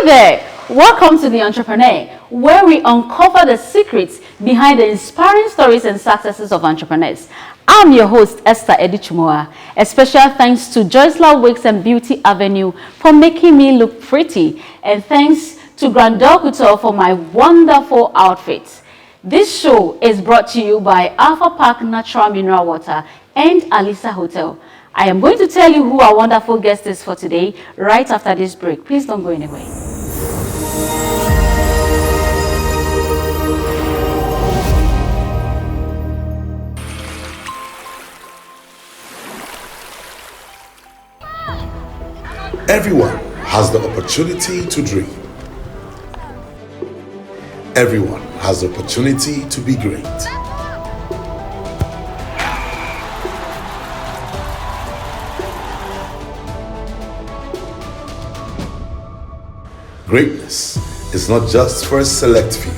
there! Welcome to The Entrepreneur, where we uncover the secrets behind the inspiring stories and successes of entrepreneurs. I'm your host, Esther Edichumoa. A special thanks to Joycelyn Wigs and Beauty Avenue for making me look pretty, and thanks to Grandel Couture for my wonderful outfits. This show is brought to you by Alpha Park Natural Mineral Water and Alisa Hotel. I am going to tell you who our wonderful guest is for today right after this break. Please don't go anywhere. Everyone has the opportunity to dream. Everyone has the opportunity to be great. Greatness is not just for a select few.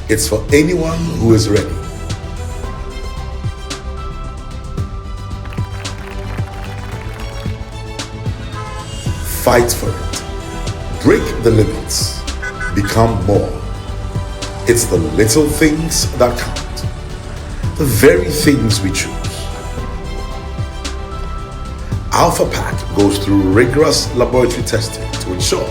It's for anyone who is ready. Fight for it. Break the limits. Become more. It's the little things that count. The very things we choose. Alpha Pack goes through rigorous laboratory testing to ensure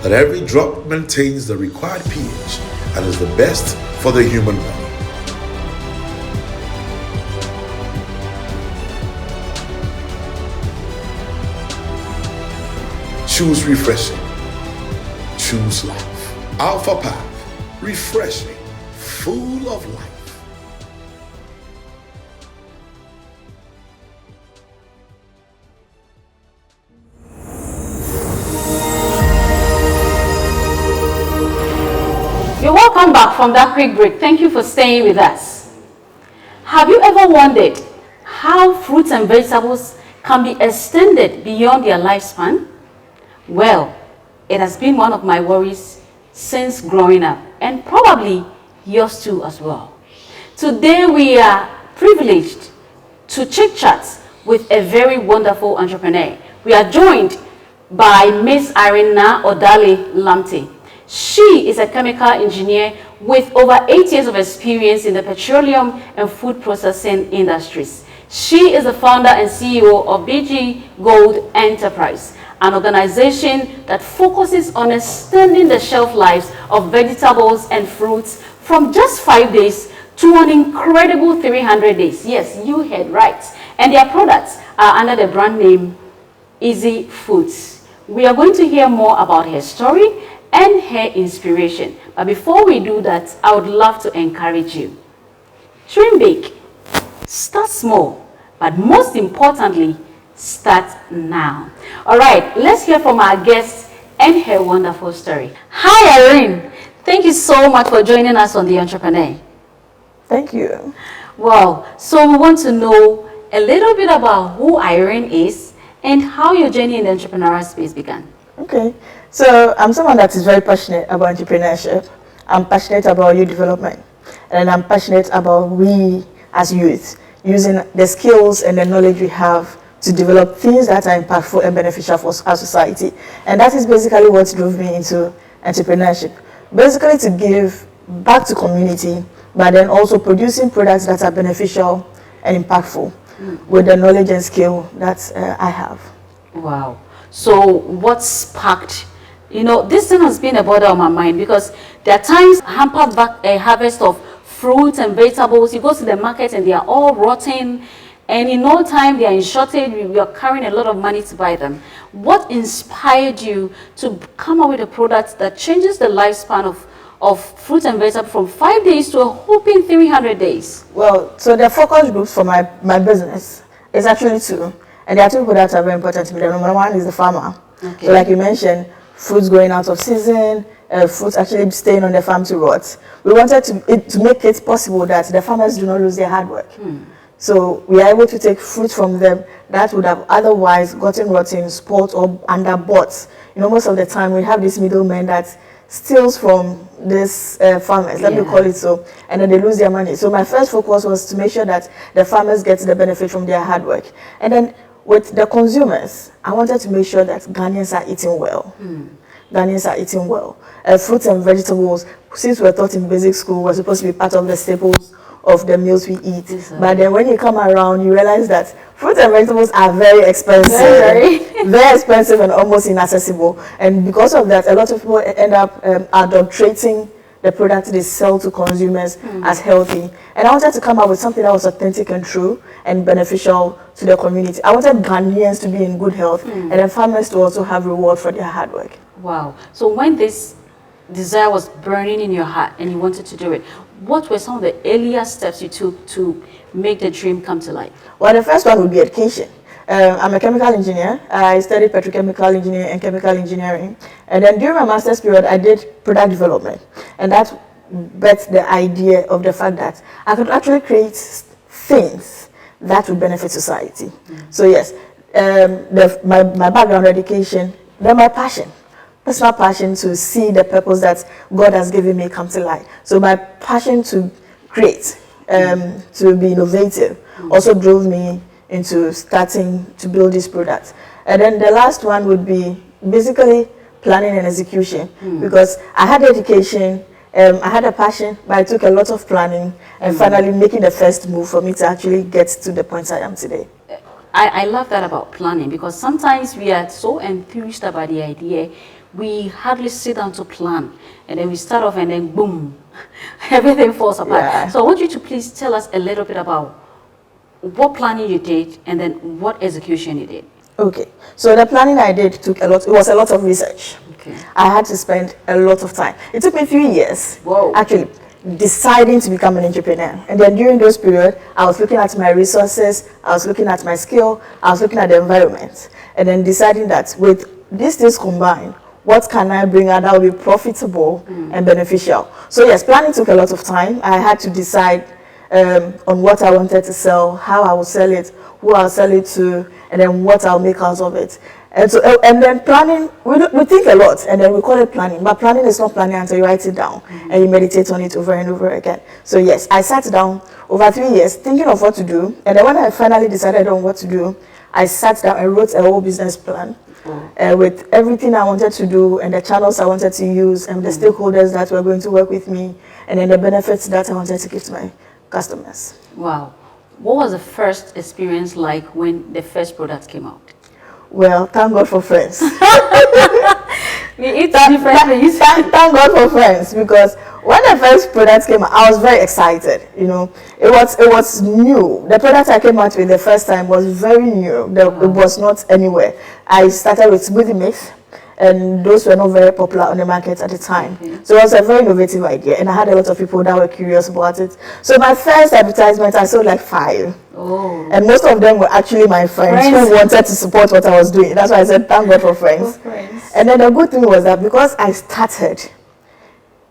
that every drop maintains the required pH and is the best for the human body. Choose refreshing. Choose life. Alpha Pack. Refreshing. Full of life. You're welcome back from that quick break. Thank you for staying with us. Have you ever wondered how fruits and vegetables can be extended beyond their lifespan? Well, it has been one of my worries since growing up, and probably yours too as well. Today we are privileged to chit-chat with a very wonderful entrepreneur. We are joined by Miss Irene Odarley Lamptey. She is a chemical engineer with over 8 years of experience in the petroleum and food processing industries. She is the founder and CEO of BG Gold Enterprise, an organization that focuses on extending the shelf lives of vegetables and fruits from just 5 days to an incredible 300 days. Yes, you heard right. And their products are under the brand name Eassy Foods. We are going to hear more about her story and her inspiration. But before we do that, I would love to encourage you. Dream big, start small, but most importantly, start now. All right, let's hear from our guest and her wonderful story. Hi, Irene. Thank you so much for joining us on The Entrepreneur. Thank you. Wow. So we want to know a little bit about who Irene is and how your journey in the entrepreneurial space began. Okay. So I'm someone that is very passionate about entrepreneurship. I'm passionate about youth development. And I'm passionate about we as youth using the skills and the knowledge we have to develop things that are impactful and beneficial for our society. And that is basically what drove me into entrepreneurship. Basically to give back to community, but then also producing products that are beneficial and impactful with the knowledge and skill that I have. Wow. So what sparked, this thing has been a bother on my mind because there are times hampered back a harvest of fruits and vegetables. You go to the market and they are all rotten. And in no time, they are in shortage. We are carrying a lot of money to buy them. What inspired you to come up with a product that changes the lifespan of fruits and vegetables from 5 days to a whopping 300 days? Well, so the focus groups for my business is actually two. And there are two people that are very important to me. The number one is the farmer. Okay. So like you mentioned, fruits going out of season, fruits actually staying on the farm to rot. We wanted to make it possible that the farmers do not lose their hard work. So we are able to take fruit from them that would have otherwise gotten rotten, spoiled, or underbought. Most of the time we have this middleman that steals from these farmers, let me call it so, and then they lose their money. So my first focus was to make sure that the farmers get the benefit from their hard work. And then with the consumers, I wanted to make sure that Ghanaians are eating well. Ghanaians are eating well. Fruits and vegetables, since we're taught in basic school, we're supposed to be part of the staples of the meals we eat. Exactly. But then when you come around, you realize that fruits and vegetables are very expensive. Very expensive and almost inaccessible. And because of that, a lot of people end up adulterating the product they sell to consumers as healthy. And I wanted to come up with something that was authentic and true and beneficial to the community. I wanted Ghanaians to be in good health and then farmers to also have reward for their hard work. Wow. So when this desire was burning in your heart and you wanted to do it, what were some of the earlier steps you took to make the dream come to life? Well, the first one would be education. I'm a chemical engineer. I studied petrochemical engineering and chemical engineering. And then during my master's period, I did product development. And that birthed the idea of the fact that I could actually create things that would benefit society. So yes, my background, education, then my passion. Personal passion to see the purpose that God has given me come to life. So my passion to create, to be innovative, also drove me into starting to build these products. And then the last one would be basically planning and execution, because I had education, I had a passion, but it took a lot of planning and finally making the first move for me to actually get to the point I am today. I love that about planning, because sometimes we are so enthused about the idea, we hardly sit down to plan, and then we start off and then boom, everything falls apart. Yeah. So I want you to please tell us a little bit about what planning you did and then what execution you did. Okay, so the planning I did took a lot, it was a lot of research. Okay. I had to spend a lot of time. It took me a few years, actually, deciding to become an entrepreneur. And then during those periods, I was looking at my resources, I was looking at my skill, I was looking at the environment, and then deciding that with these things combined, what can I bring out that will be profitable and beneficial? So yes, planning took a lot of time. I had to decide on what I wanted to sell, how I would sell it, who I'll sell it to, and then what I'll make out of it. And so, and then planning, we think a lot, and then we call it planning. But planning is not planning until you write it down and you meditate on it over and over again. So yes, I sat down over 3 years thinking of what to do. And then when I finally decided on what to do, I sat down and wrote a whole business plan. With everything I wanted to do and the channels I wanted to use and the stakeholders that were going to work with me and then the benefits that I wanted to give to my customers. Wow. What was the first experience like when the first product came out? Well, thank God for friends. We eat different things. Thank God for friends, because when the first product came out, I was very excited. You know, it was new. The product I came out with the first time was very new. It was not anywhere. I started with smoothie mix, and those were not very popular on the market at the time. So it was a very innovative idea, and I had a lot of people that were curious about it. So my first advertisement, I sold like 5. And most of them were actually my friends who wanted to support what I was doing. That's why I said, thank God for friends. And then the good thing was that because I started,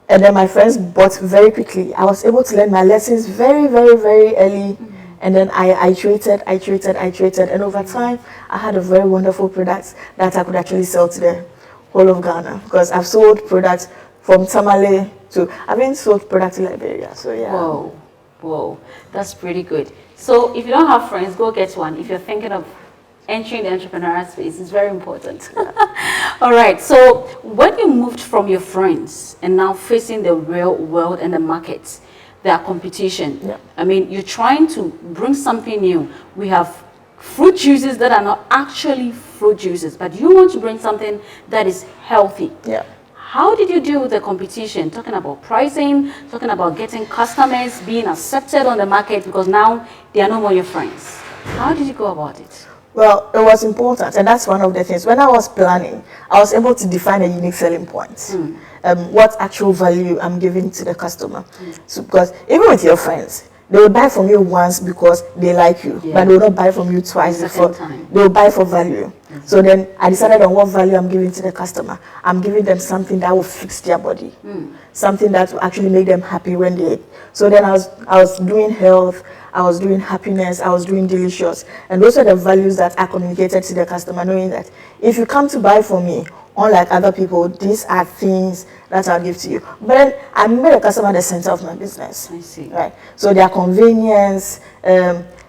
and then my friends bought very quickly, I was able to learn my lessons very, very, very early. And then I iterated, and over time, I had a very wonderful product that I could actually sell to the whole of Ghana. Because I've sold products from Tamale to, I've even sold products in Liberia, so yeah. Whoa, that's pretty good. So if you don't have friends, go get one. If you're thinking of entering the entrepreneurial space, it's very important. All right, so when you moved from your friends and now facing the real world and the markets, there are competition. I mean, you're trying to bring something new. We have fruit juices that are not actually fruit juices, but you want to bring something that is healthy. How did you deal with the competition? Talking about pricing, talking about getting customers, being accepted on the market, because now they are no more your friends. How did you go about it? Well, it was important, and that's one of the things. When I was planning, I was able to define a unique selling point. What actual value I'm giving to the customer. So, because even with your friends, they will buy from you once because they like you, but they will not buy from you twice before. They will buy for value. So then I decided on what value I'm giving to the customer. I'm giving them something that will fix their body, something that will actually make them happy when they eat. So then I was doing health, I was doing happiness, I was doing delicious. And those are the values that I communicated to the customer, knowing that if you come to buy from me, unlike other people, these are things that I'll give to you. But then I made the customer the center of my business. I see. Right. So their convenience,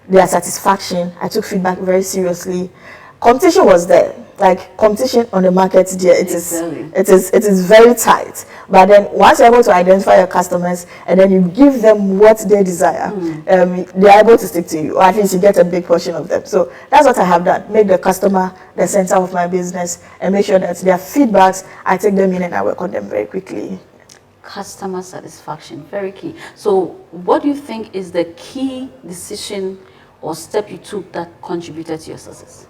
their satisfaction. I took feedback very seriously. Competition was there, like competition on the market there. It is very tight. But then once you're able to identify your customers and then you give them what they desire, they're able to stick to you, or at least you get a big portion of them. So that's what I have done. Make the customer the center of my business and make sure that their feedbacks, I take them in and I work on them very quickly. Customer satisfaction, very key. So what do you think is the key decision or step you took that contributed to your success?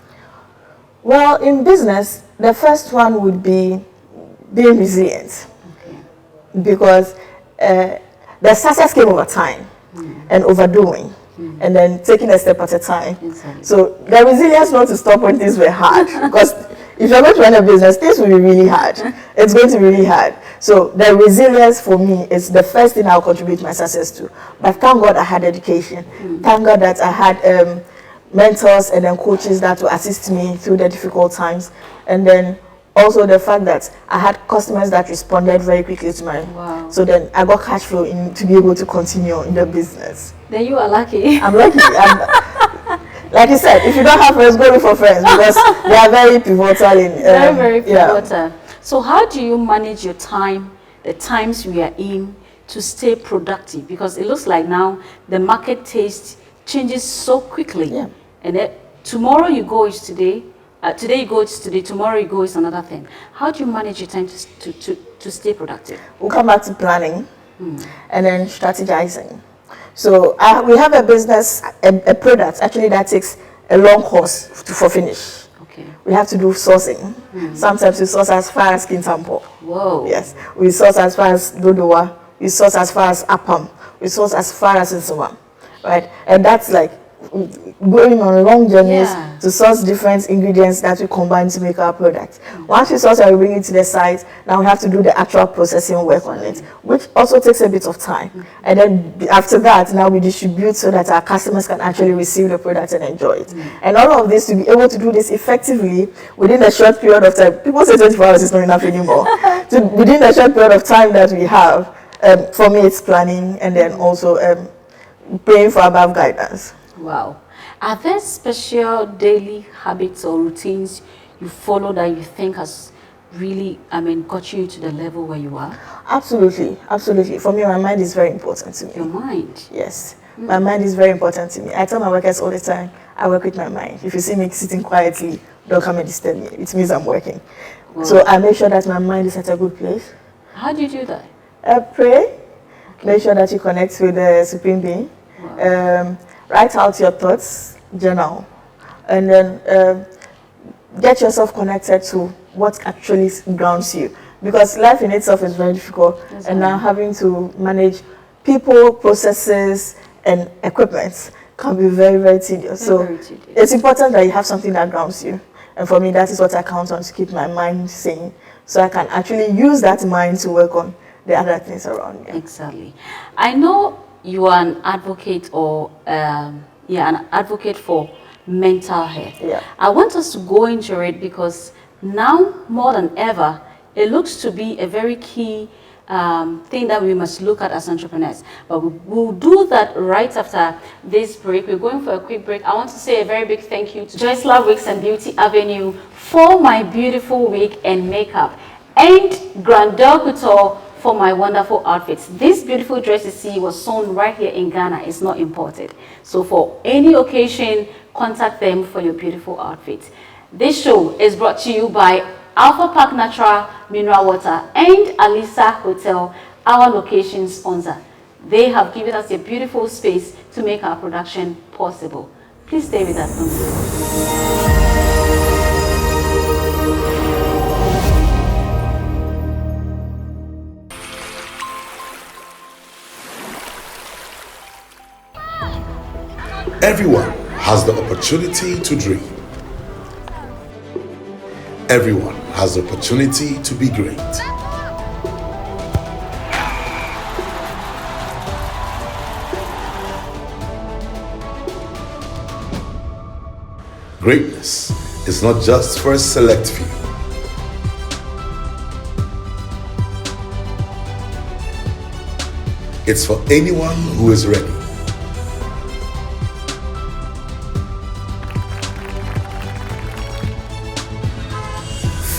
Well, in business, the first one would be being resilient. Okay. Because the success came over time and overdoing, and then taking a step at a time. Exactly. So the resilience not to stop when things were hard, because if you're going to run a business, things will be really hard. It's going to be really hard. So the resilience for me is the first thing I'll contribute my success to. But thank God I had education. Thank God that I had mentors and then coaches that will assist me through the difficult times. And then also the fact that I had customers that responded very quickly to my... Wow. So then I got cash flow to be able to continue in the business. Then you are lucky. I'm lucky. Like you said, if you don't have friends, go look for friends, because they are very pivotal in... very pivotal. Yeah. So how do you manage your time, the times we are in, to stay productive? Because it looks like now the market taste changes so quickly. Yeah. And tomorrow you go is today, today you go is today, tomorrow you go is another thing. How do you manage your time to stay productive? We'll come back to planning and then strategizing. So we have a business, a product actually that takes a long course for finish. Okay. We have to do sourcing. Sometimes we source as far as Kintampo. Whoa. Yes. We source as far as Dodowa. We source as far as Apam. We source as far as Nsuma. Right? And that's like going on long journeys to source different ingredients that we combine to make our product. Once we source and we bring it to the site, now we have to do the actual processing work on it, which also takes a bit of time. And then after that, now we distribute so that our customers can actually receive the product and enjoy it. And all of this, to be able to do this effectively within a short period of time, people say 24 hours is not enough anymore. Within the short period of time that we have, for me it's planning and then also praying for above guidance. Wow. Are there special daily habits or routines you follow that you think has really, got you to the level where you are? Absolutely, absolutely. For me, my mind is very important to me. Your mind? Yes. My mind is very important to me. I tell my workers all the time, I work with my mind. If you see me sitting quietly, don't come and disturb me. It means I'm working. Wow. So I make sure that my mind is at a good place. How do you do that? Pray. Okay. Make sure that you connect with the Supreme Being. Wow. Write out your thoughts, journal, and then get yourself connected to what actually grounds you. Because life in itself is very difficult, and now having to manage people, processes, and equipment can be very, very tedious. So it's important that you have something that grounds you. And for me, that is what I count on to keep my mind sane, so I can actually use that mind to work on the other things around me. Exactly. I know you are an advocate or an advocate for mental health. Yeah. I want us to go into it because now more than ever, it looks to be a very key thing that we must look at as entrepreneurs. But we'll do that right after this break. We're going for a quick break. I want to say a very big thank you to Joyce Love Wigs and Beauty Avenue for my beautiful wig and makeup, and Grandeur Couture for my wonderful outfits. This beautiful dress you see was sewn right here in Ghana. It's not imported. So for any occasion, contact them for your beautiful outfits. This show is brought to you by Alpha Park Natural Mineral Water and Alisa Hotel, our location sponsor. They have given us a beautiful space to make our production possible. Please stay with us. Everyone has the opportunity to dream. Everyone has the opportunity to be great. Greatness is not just for a select few. It's for anyone who is ready.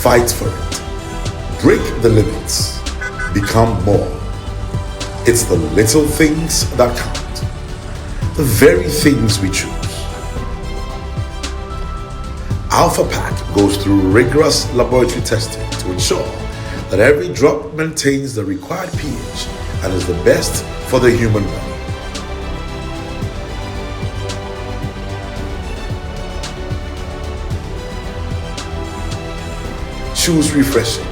Fight for it. Break the limits. Become more. It's the little things that count. The very things we choose. Alpha Pack goes through rigorous laboratory testing to ensure that every drop maintains the required pH and is the best for the human body. Choose refreshing.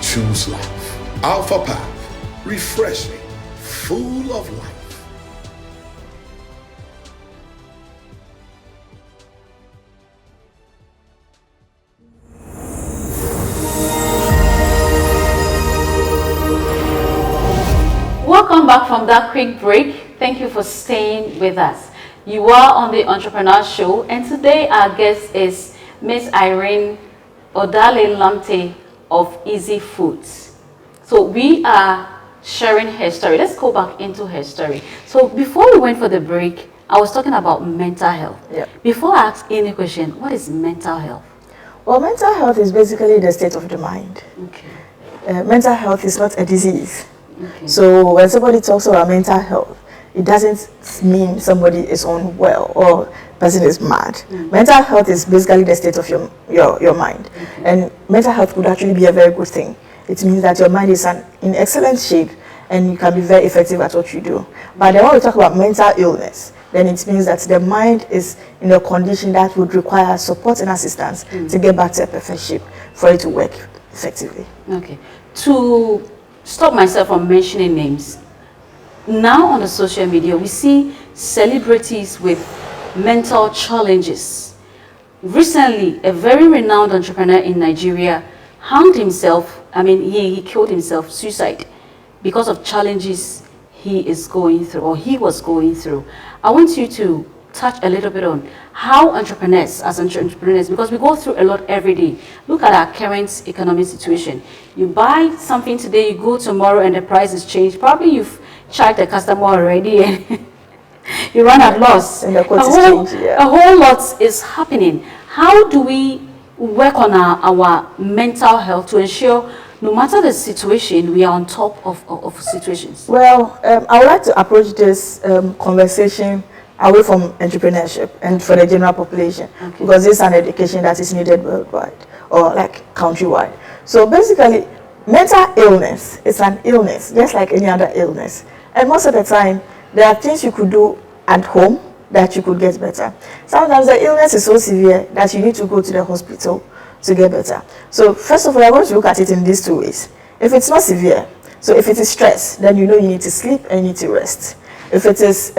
Choose life. Alpha Pack. Refreshing. Full of life. Welcome back from that quick break. Thank you for staying with us. You are on the Entrepreneur Show, and today our guest is Miss Irene Odarley Lamptey of Eassy Foods. So we are sharing her story. Let's go back into her story. So before we went for the break, I was talking about mental health. Yeah. Before I ask any question, what is mental health? Well, mental health is basically the state of the mind. Okay. Mental health is not a disease. Okay. So when somebody talks about mental health, it doesn't mean somebody is unwell or person is mad. Mental health is basically the state of your mind. Okay. And mental health could actually be a very good thing. It means that your mind is in excellent shape and you can be very effective at what you do. But then when we talk about mental illness, then it means that the mind is in a condition that would require support and assistance to get back to a perfect shape for it to work effectively. Okay. To stop myself from mentioning names, now on the social media we see celebrities with mental challenges. Recently, a very renowned entrepreneur in Nigeria hanged himself. He killed himself, suicide, because of challenges he is going through or he was going through. I want you to touch a little bit on how entrepreneurs, because we go through a lot every day. Look at our current economic situation. You buy something today, you go tomorrow and the price is changed. Probably you've charged the customer already and you run at loss. And the quote is changed, yeah. A whole lot is happening. How do we work on our mental health to ensure no matter the situation, we are on top of situations? Well, I would like to approach this conversation away from entrepreneurship and for the general population, because this is an education that is needed worldwide or like countrywide. So basically, mental illness is an illness just like any other illness, and most of the time there are things you could do at home that you could get better. Sometimes the illness is so severe that you need to go to the hospital to get better. So first of all, I'm going to look at it in these two ways. If it's not severe, so if it is stress, then you know you need to sleep and you need to rest. If it is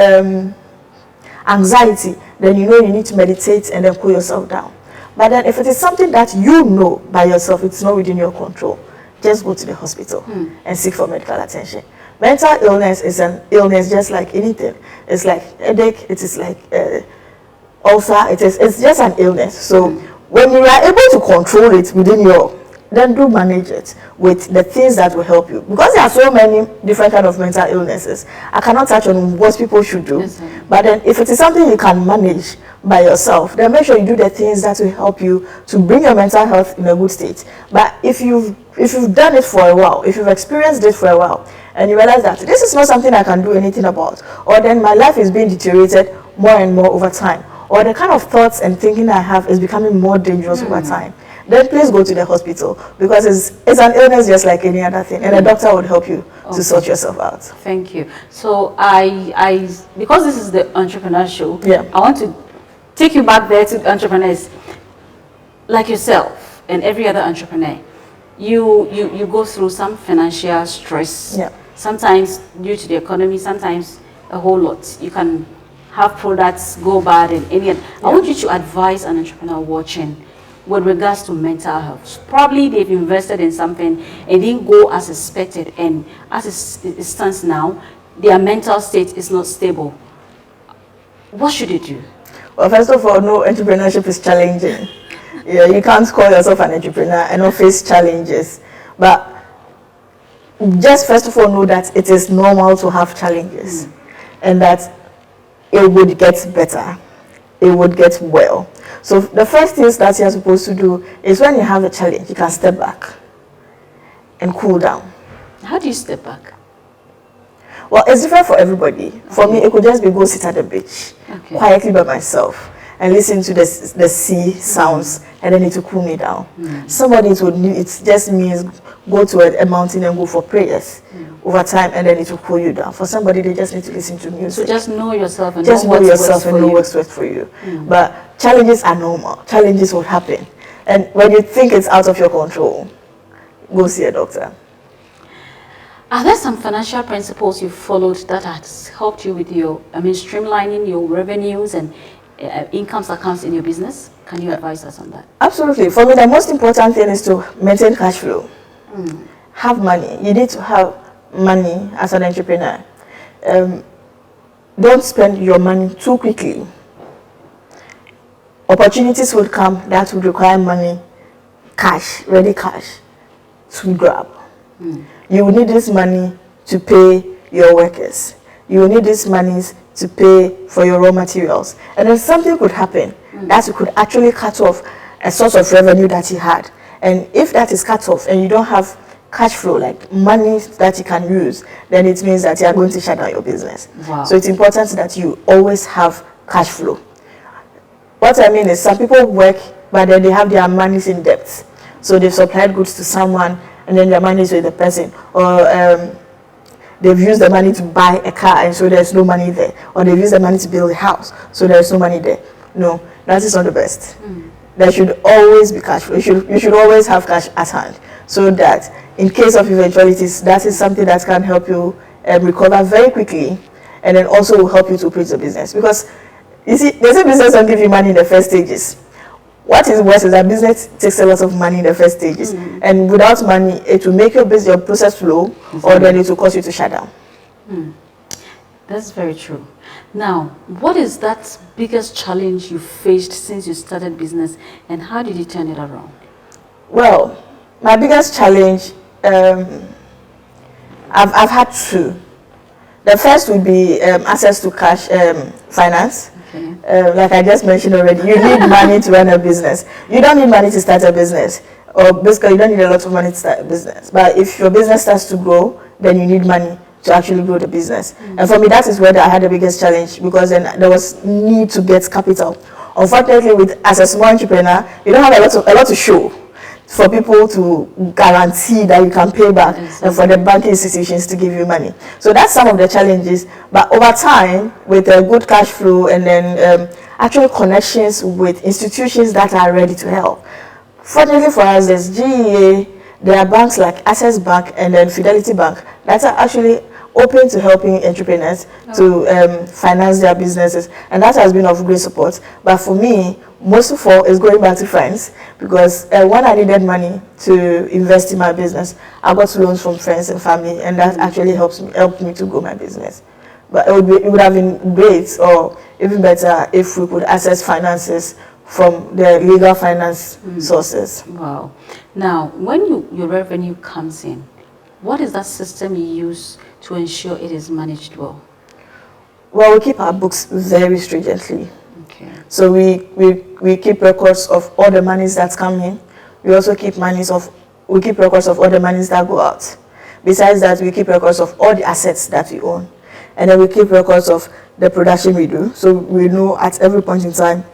anxiety, then you know you need to meditate and then cool yourself down. But then if it is something that you know by yourself, it's not within your control, just go to the hospital and seek for medical attention. Mental illness is an illness just like anything. It's like headache, it is like ulcer, it's just an illness. So when you are able to control it within your, then do manage it with the things that will help you. Because there are so many different kind of mental illnesses, I cannot touch on what people should do. Yes, but then if it is something you can manage by yourself, then make sure you do the things that will help you to bring your mental health in a good state. But if you've done it for a while, if you've experienced it for a while, and you realize that this is not something I can do anything about, or then my life is being deteriorated more and more over time, or the kind of thoughts and thinking I have is becoming more dangerous over time, then please go to the hospital, because it's an illness just like any other thing, and a doctor would help you to sort yourself out. Thank you. So I because this is the entrepreneur show, I want to take you back there to entrepreneurs like yourself and every other entrepreneur. You go through some financial stress. Sometimes due to the economy, sometimes a whole lot. You can have products go bad and any. I want you to advise an entrepreneur watching with regards to mental health. Probably they've invested in something and didn't go as expected, and as it stands now, their mental state is not stable. What should you do? Well, first of all, no, entrepreneurship is challenging. You can't call yourself an entrepreneur and not face challenges. But just first of all, know that it is normal to have challenges, and that it would get better. It would get well. So the first things that you're supposed to do is when you have a challenge, you can step back and cool down. How do you step back? Well, it's different for everybody. For me, it could just be go sit at the beach, quietly by myself, and listen to the sea sounds, and then it will cool me down. Somebody, it just means go to a mountain and go for prayers over time, and then it will cool you down. For somebody, they just need to listen to music. So just know yourself and just know what's works for you. But challenges are normal. Challenges will happen. And when you think it's out of your control, go see a doctor. Are there some financial principles you followed that has helped you with streamlining your revenues and incomes accounts in your business? Can you advise us on that? Absolutely. For me, the most important thing is to maintain cash flow. Have money. You need to have money as an entrepreneur. Don't spend your money too quickly. Opportunities will come that will require money, cash, ready cash, to grab. You will need this money to pay your workers. You will need this money to pay for your raw materials. And then something could happen that could actually cut off a source of revenue that you had. And if that is cut off and you don't have cash flow, like money that you can use, then it means that you are going to shut down your business. Wow. So it's important that you always have cash flow. What I mean is some people work, but then they have their money in debt. So they've supplied goods to someone, and then their money is with the person. Or they've used the money to buy a car, and so there's no money there. Or they've used the money to build a house, so there's no money there. No, that is not the best. There should always be cash flow. You should always have cash at hand, so that in case of eventualities, that is something that can help you recover very quickly, and then also will help you to operate the business. Because you see, there's a business that give you money in the first stages. What is worse is that business takes a lot of money in the first stages, and without money, it will make your process slow, or then it will cause you to shut down. That's very true. Now, what is that biggest challenge you faced since you started business, and how did you turn it around? Well, my biggest challenge, I've had two. The first would be access to cash finance. Like I just mentioned already, you need money to run a business. You don't need money to start a business, or basically you don't need a lot of money to start a business. But if your business starts to grow, then you need money to actually grow the business. And for me, that is where I had the biggest challenge, because then there was need to get capital. Unfortunately, as a small entrepreneur, you don't have a lot to show for people to guarantee that you can pay back, and for the banking institutions to give you money. So that's some of the challenges. But over time, with a good cash flow and then actual connections with institutions that are ready to help. Fortunately for us, there's GEA, there are banks like Access Bank and then Fidelity Bank that are actually open to helping entrepreneurs to finance their businesses, and that has been of great support. But for me, most of all is going back to friends, because when I needed money to invest in my business, I got loans from friends and family, and that actually helped me to grow my business. But it would have been great, or even better, if we could access finances from the legal finance sources. Wow. Now, when your revenue comes in, what is that system you use to ensure it is managed well? Well, we keep our books very stringently. Okay. So we keep records of all the monies that come in. We also keep records of all the monies that go out. Besides that, we keep records of all the assets that we own. And then we keep records of the production we do. So we know at every point in time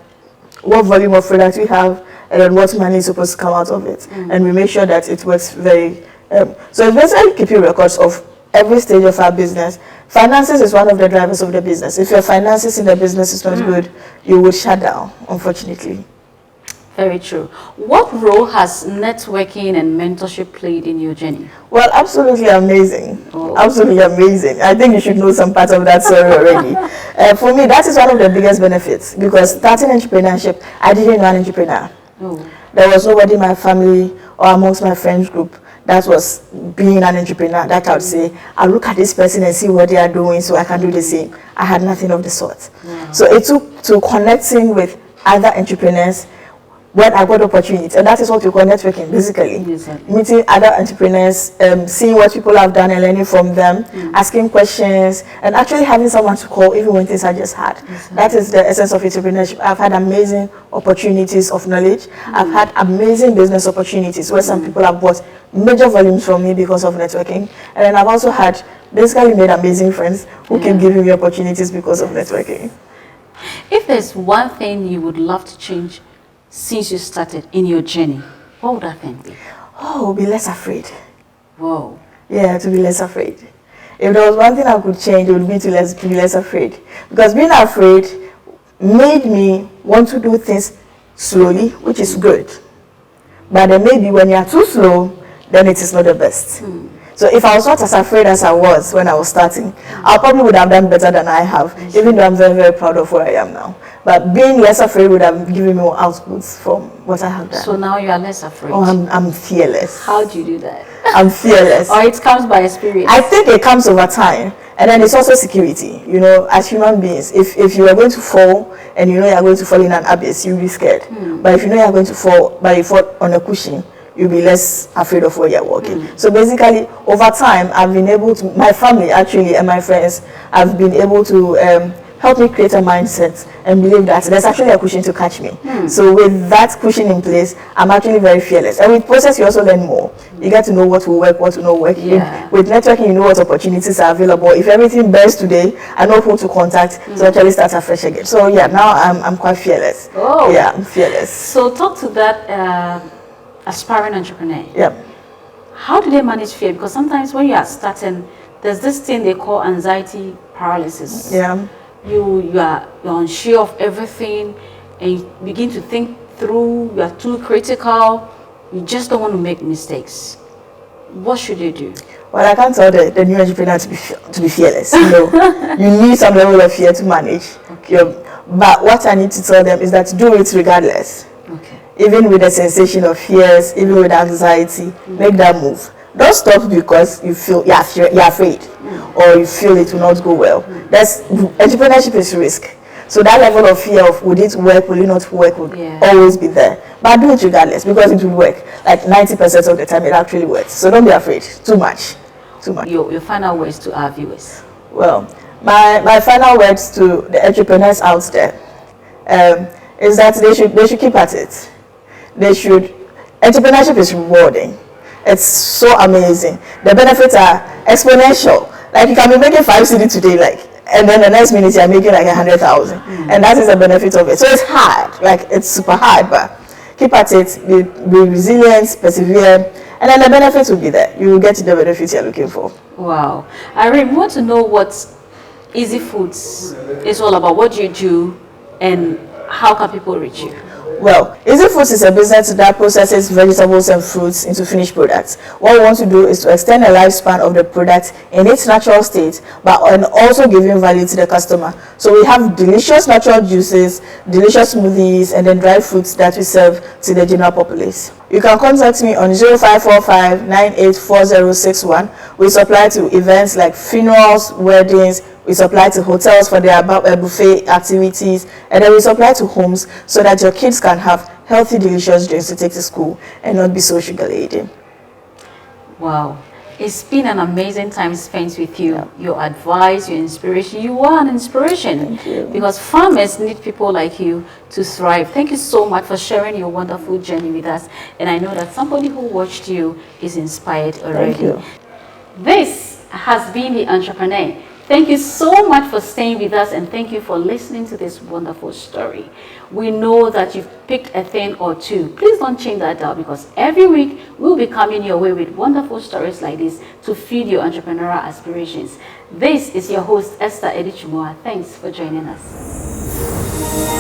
what volume of product we have, and then what money is supposed to come out of it. And we make sure that it works very... so it's basically keeping records of every stage of our business. Finances is one of the drivers of the business. If your finances in the business is not good, you will shut down, unfortunately. Very true. What role has networking and mentorship played in your journey? Well, absolutely amazing. Absolutely amazing. I think you should know some part of that story already. For me, that is one of the biggest benefits, because starting entrepreneurship, I didn't know an entrepreneur. There was nobody in my family or amongst my friends group that was being an entrepreneur that I would say, I'll look at this person and see what they are doing so I can do the same. I had nothing of the sort. So it took to connecting with other entrepreneurs, when I got opportunity, and that is what we call networking, basically. Exactly. Meeting other entrepreneurs, seeing what people have done and learning from them, asking questions, and actually having someone to call even when things are just hard. That is the essence of entrepreneurship. I've had amazing opportunities of knowledge. I've had amazing business opportunities where some people have bought major volumes from me because of networking. And then I've also had basically made amazing friends who keep giving me opportunities because of networking. If there's one thing you would love to change since you started in your journey, what would that thing be? Oh, be less afraid. Whoa. Yeah, to be less afraid. If there was one thing I could change, it would be to be less afraid. Because being afraid made me want to do things slowly, which is good. But then maybe when you are too slow, then it is not the best. So if I was not as afraid as I was when I was starting, I probably would have done better than I have, even though I'm very, very proud of where I am now. But being less afraid would have given me more outputs from what I have done. So now you are less afraid. Oh, I'm fearless. How do you do that? I'm fearless. Or it comes by experience? I think it comes over time. And then it's also security. You know, as human beings, if you are going to fall and you know you are going to fall in an abyss, you'll be scared. But if you know you are going to fall, but you fall on a cushion, you'll be less afraid of where you're walking. So basically, over time, I've been able to, my family actually and my friends have been able to help me create a mindset and believe that there's actually a cushion to catch me. So with that cushion in place, I'm actually very fearless. And with process, you also learn more. You get to know what will work, what will not work. With networking, you know what opportunities are available. If everything burns today, I know who to contact to actually start afresh again. So yeah, now I'm quite fearless. Oh. Yeah, I'm fearless. So talk to that aspiring entrepreneur. Yeah. How do they manage fear? Because sometimes when you are starting, there's this thing they call anxiety paralysis. Yeah. You're unsure of everything, and you begin to think through. You are too critical. You just don't want to make mistakes. What should they do? Well, I can't tell the new entrepreneur to be fearless. You know, you need some level of fear to manage. But what I need to tell them is that do it regardless. Okay. Even with the sensation of fears, even with anxiety, make that move. Don't stop because you feel you're afraid or you feel it will not go well. Entrepreneurship is risk. So that level of fear of would it work, will it not work, will always be there. But do it regardless because it will work. Like 90% of the time it actually works. So don't be afraid too much. Your final words to our viewers. Well, my final words to the entrepreneurs out there is that they should keep at it. Entrepreneurship is rewarding. It's so amazing. The benefits are exponential. Like you can be making 5 cedi today, and then the next minute you're making like 100,000, and that is the benefit of it. So it's hard, it's super hard, but keep at it. Be resilient, persevere, and then the benefits will be there. You will get the benefits you're looking for. Wow, Irene, we want to know what Eassy Foods is all about. What do you do, and how can people reach you? Well, Eassy Foods is a business that processes vegetables and fruits into finished products. What we want to do is to extend the lifespan of the product in its natural state, and also giving value to the customer. So we have delicious natural juices, delicious smoothies, and then dry fruits that we serve to the general populace. You can contact me on 0545 984061. We supply to events like funerals, weddings. We supply to hotels for their buffet activities, and then we supply to homes so that your kids can have healthy, delicious drinks to take to school and not be so sugar-laden. Wow. It's been an amazing time spent with you. Yeah. Your advice, your inspiration. You are an inspiration. Thank you. Because farmers need people like you to thrive. Thank you so much for sharing your wonderful journey with us. And I know that somebody who watched you is inspired already. Thank you. This has been The Entrepreneur. Thank you so much for staying with us, and thank you for listening to this wonderful story. We know that you've picked a thing or two. Please don't change that dial, because every week we'll be coming your way with wonderful stories like this to feed your entrepreneurial aspirations. This is your host, Esther Edichumua. Thanks for joining us.